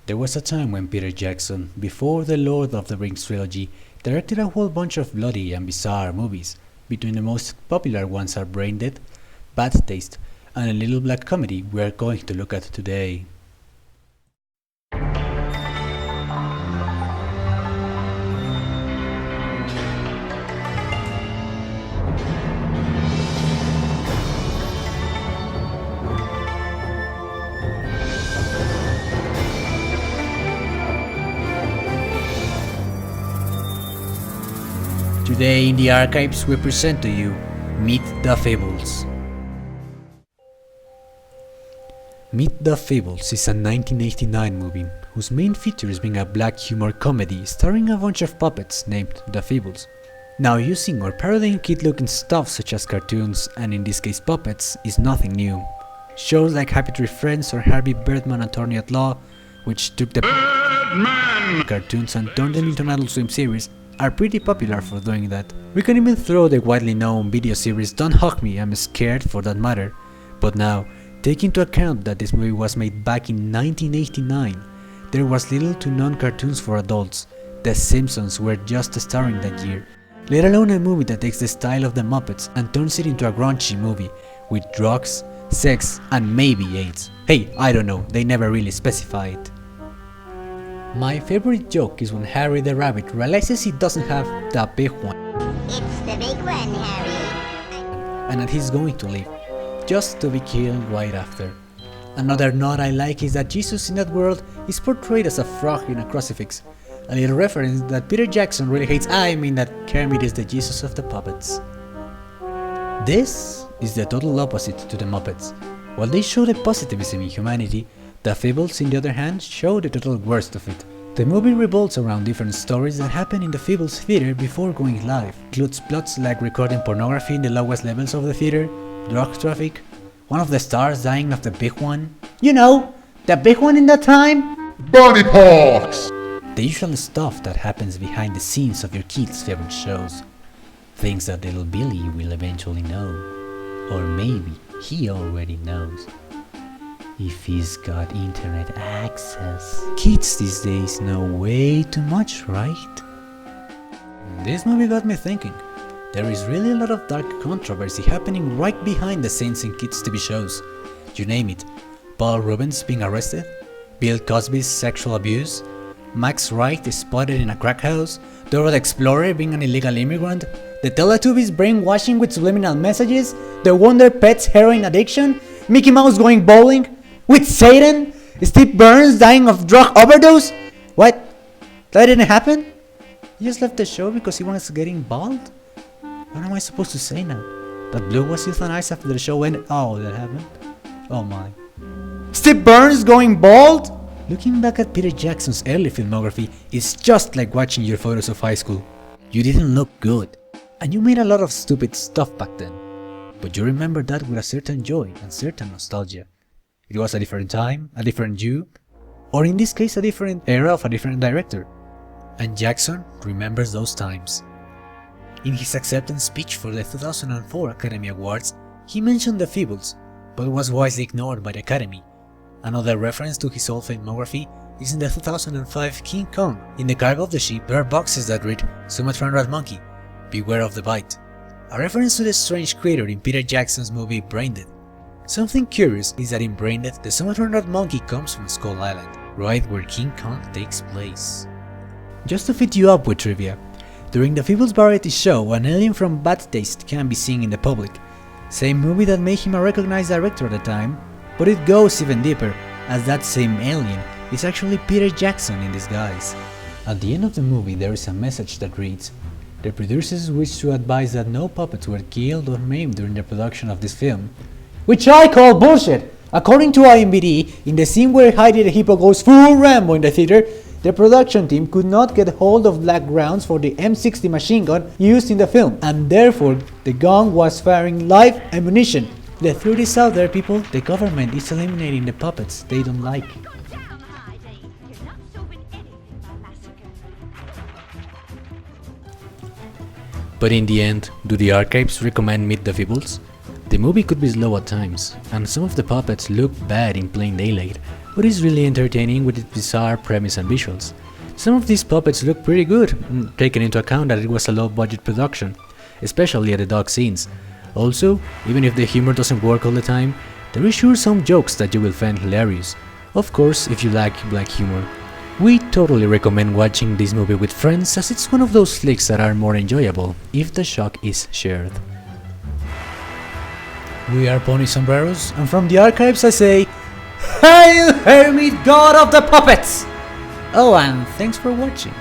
There was a time when Peter Jackson, before the Lord of the Rings trilogy, directed a whole bunch of bloody and bizarre movies. Between the most popular ones are Braindead, Bad Taste, and a little black comedy we are going to look at today. Today in the Arkhives we present to you Meet the Feebles. Meet the Feebles is a 1989 movie whose main feature is being a black humor comedy starring a bunch of puppets named the Feebles. Now using or parodying kid-looking stuff such as cartoons, and in this case puppets, is nothing new. Shows like Happy Tree Friends or Harvey Birdman Attorney at Law, which took the cartoons and turned them into an Adult Swim series, are pretty popular for doing that. We can even throw the widely known video series Don't Hug Me, I'm Scared for that matter. But now, take into account that this movie was made back in 1989, there was little to none cartoons for adults. The Simpsons were just starring that year, let alone a movie that takes the style of the Muppets and turns it into a grungy movie with drugs, sex, and maybe AIDS. Hey, I don't know, they never really specify it. My favorite joke is when Harry the Rabbit realizes he doesn't have the big one. It's the big one, Harry. And that he's going to leave, just to be killed right after. Another note I like is that Jesus in that world is portrayed as a frog in a crucifix, a little reference that Peter Jackson really hates. I mean that Kermit is the Jesus of the puppets. This is the total opposite to the Muppets. While they show the positivism in humanity, the Feebles, on the other hand, show the total worst of it. The movie revolves around different stories that happen in the Feebles theater before going live. Includes plots like recording pornography in the lowest levels of the theater, drug traffic, one of the stars dying of the big one. You know, the big one in that time? Body parts! The usual stuff that happens behind the scenes of your kids' favorite shows. Things that little Billy will eventually know. Or maybe he already knows, if he's got internet access. Kids these days know way too much, right? This movie got me thinking. There is really a lot of dark controversy happening right behind the scenes in kids' TV shows. You name it. Paul Rubens being arrested, Bill Cosby's sexual abuse, Max Wright is spotted in a crack house, Dora the Explorer being an illegal immigrant, the Teletubbies brainwashing with subliminal messages, the Wonder Pets heroin addiction, Mickey Mouse going bowling with Satan, Steve Burns dying of drug overdose. What? That didn't happen? He just left the show because he was getting bald? What am I supposed to say now? That Blue was euthanized after the show ended? Oh, that happened? Oh my. Steve Burns going bald? Looking back at Peter Jackson's early filmography is just like watching your photos of high school. You didn't look good, and you made a lot of stupid stuff back then. But you remember that with a certain joy and certain nostalgia. It was a different time, a different you, or in this case a different era of a different director. And Jackson remembers those times. In his acceptance speech for the 2004 Academy Awards, he mentioned the Feebles, but was wisely ignored by the Academy. Another reference to his old filmography is in the 2005 King Kong. In the cargo of the ship there are boxes that read Sumatran Rat Monkey, Beware of the Bite, a reference to the strange creature in Peter Jackson's movie Braindead. Something curious is that in Braindead, the Sumatran Rat Monkey comes from Skull Island, right where King Kong takes place. Just to fit you up with trivia, during the Feebles variety show, an alien from Bad Taste can be seen in the public. Same movie that made him a recognized director at the time, but it goes even deeper, as that same alien is actually Peter Jackson in disguise. At the end of the movie there is a message that reads, "The producers wish to advise that no puppets were killed or maimed during the production of this film." Which I call bullshit! According to IMDb, in the scene where Heidi the Hippo goes full Rambo in the theater, the production team could not get hold of black rounds for the M60 machine gun used in the film, and therefore the gun was firing live ammunition. The truth is out there, people. The government is eliminating the puppets they don't like. But in the end, do the Arkhives recommend Meet the Feebles? The movie could be slow at times, and some of the puppets look bad in plain daylight, but is really entertaining with its bizarre premise and visuals. Some of these puppets look pretty good, taking into account that it was a low-budget production, especially at the dog scenes. Also, even if the humor doesn't work all the time, there is sure some jokes that you will find hilarious. Of course, if you like black humor. We totally recommend watching this movie with friends, as it's one of those flicks that are more enjoyable if the shock is shared. We are Pony Sombreros, and from the Arkhives I say, Hail Hermit, God of the Puppets! Oh, and thanks for watching.